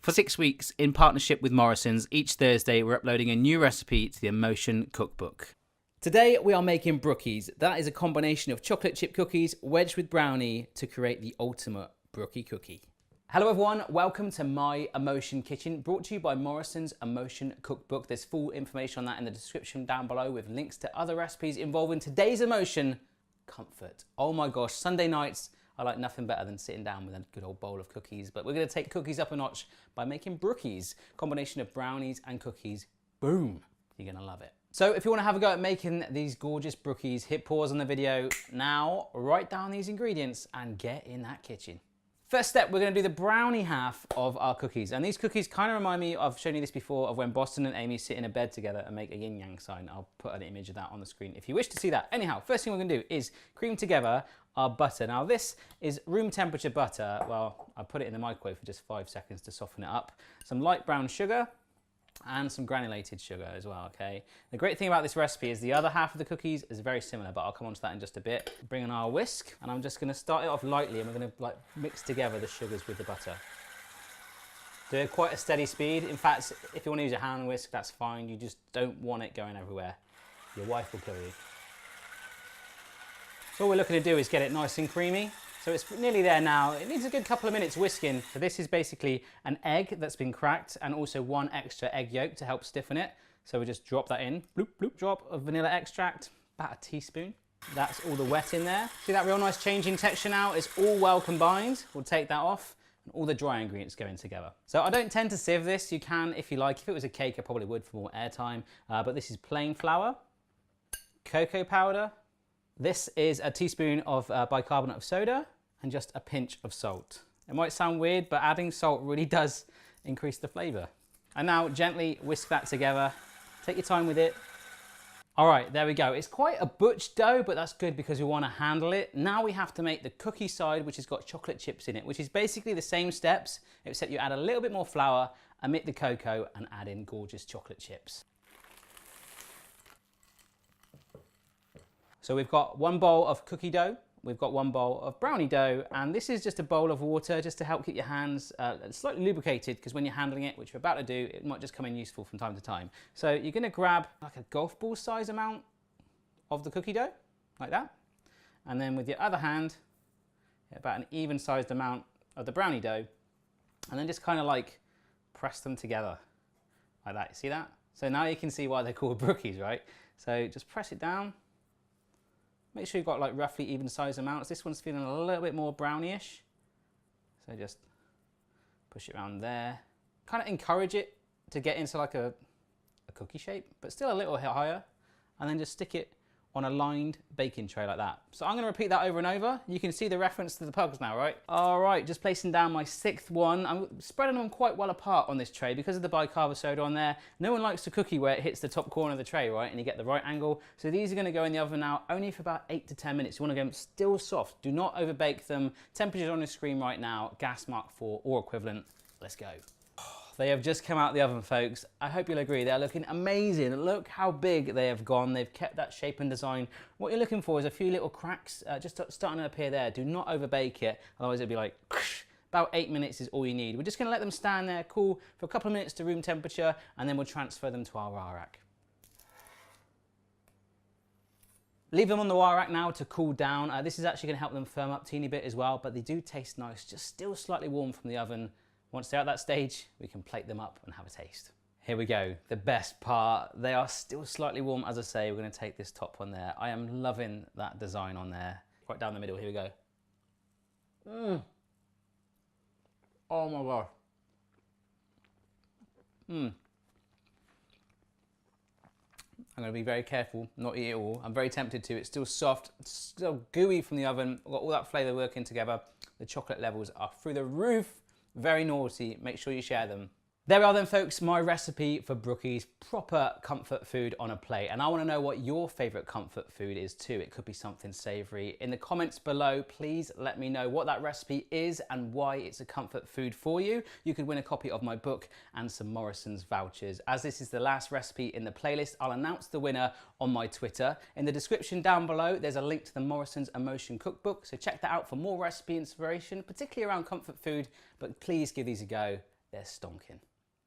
For 6 weeks, in partnership with Morrison's, each Thursday we're uploading a new recipe to the Emotion Cookbook. Today we are making Brookies. That is a combination of chocolate chip cookies wedged with brownie to create the ultimate Brookie cookie. Hello everyone, welcome to My Emotion Kitchen, brought to you by Morrison's Emotion Cookbook. There's full information on that in the description down below with links to other recipes involving today's emotion, comfort. Oh my gosh, Sunday nights, I like nothing better than sitting down with a good old bowl of cookies, but we're going to take cookies up a notch by making Brookies, combination of brownies and cookies. Boom, you're going to love it. So if you want to have a go at making these gorgeous Brookies, hit pause on the video now, write down these ingredients and get in that kitchen. First step, we're going to do the brownie half of our cookies. And these cookies kind of remind me, I've shown you this before, of when Boston and Amy sit in a bed together and make a yin-yang sign. I'll put an image of that on the screen if you wish to see that. Anyhow, first thing we're going to do is cream together our butter. Now this is room temperature butter. Well, I put it in the microwave for just 5 seconds to soften it up. Some light brown sugar and some granulated sugar as well, okay? The great thing about this recipe is the other half of the cookies is very similar, but I'll come on to that in just a bit. Bring in our whisk, and I'm just gonna start it off lightly, and we're gonna like mix together the sugars with the butter. Do it at quite a steady speed. In fact, if you wanna use a hand whisk, that's fine. You just don't want it going everywhere. Your wife will kill you. So all we're looking to do is get it nice and creamy. So it's nearly there now. It needs a good couple of minutes whisking. So this is basically an egg that's been cracked and also 1 extra egg yolk to help stiffen it. So we just drop that in. Bloop, bloop. Drop of vanilla extract, about a teaspoon. That's all the wet in there. See that real nice change in texture now? It's all well combined. We'll take that off and all the dry ingredients go in together. So I don't tend to sieve this. You can if you like. If it was a cake, I probably would for more airtime. But this is plain flour, cocoa powder. This is a teaspoon of bicarbonate of soda, and just a pinch of salt. It might sound weird, but adding salt really does increase the flavor. And now gently whisk that together. Take your time with it. All right, there we go. It's quite a butch dough, but that's good because we want to handle it. Now we have to make the cookie side, which has got chocolate chips in it, which is basically the same steps, except you add a little bit more flour, omit the cocoa, and add in gorgeous chocolate chips. So we've got 1 bowl of cookie dough. We've got 1 bowl of brownie dough, and this is just a bowl of water just to help keep your hands slightly lubricated, because when you're handling it, which we're about to do, it might just come in useful from time to time. So you're gonna grab like a golf ball size amount of the cookie dough, like that. And then with your other hand, about an even sized amount of the brownie dough, and then just kind of like press them together, like that, you see that? So now you can see why they're called Brookies, right? So just press it down. Make sure you've got like roughly even size amounts. This one's feeling a little bit more brownie-ish. So just push it around there. Kind of encourage it to get into like a cookie shape, but still a little higher. And then just stick it on a lined baking tray like that. So I'm gonna repeat that over and over. You can see the reference to the pugs now, right? All right, just placing down my 6th one. I'm spreading them quite well apart on this tray because of the bicarb soda on there. No one likes a cookie where it hits the top corner of the tray, right? And you get the right angle. So these are gonna go in the oven now only for about 8 to 10 minutes. You wanna get them still soft. Do not overbake them. Temperature's on the screen right now, gas mark 4 or equivalent. Let's go. They have just come out of the oven, folks. I hope you'll agree, they're looking amazing. Look how big they have gone. They've kept that shape and design. What you're looking for is a few little cracks just starting to appear there. Do not overbake it, otherwise it'll be like, about 8 minutes is all you need. We're just gonna let them stand there, cool, for a couple of minutes to room temperature, and then we'll transfer them to our wire rack. Leave them on the wire rack now to cool down. This is actually gonna help them firm up a teeny bit as well, but they do taste nice, just still slightly warm from the oven. Once they're at that stage, we can plate them up and have a taste. Here we go, the best part. They are still slightly warm, as I say. We're gonna take this top one there. I am loving that design on there. Right down the middle, here we go. Oh my gosh. I'm gonna be very careful not to eat it all. I'm very tempted to. It's still soft, it's still gooey from the oven. I've got all that flavor working together. The chocolate levels are through the roof. Very naughty, make sure you share them. There we are then, folks, my recipe for Brookies, proper comfort food on a plate. And I want to know what your favorite comfort food is too. It could be something savory. In the comments below, please let me know what that recipe is and why it's a comfort food for you. You could win a copy of my book and some Morrison's vouchers. As this is the last recipe in the playlist, I'll announce the winner on my Twitter. In the description down below, there's a link to the Morrison's Emotion Cookbook. So check that out for more recipe inspiration, particularly around comfort food, but please give these a go they're stonking.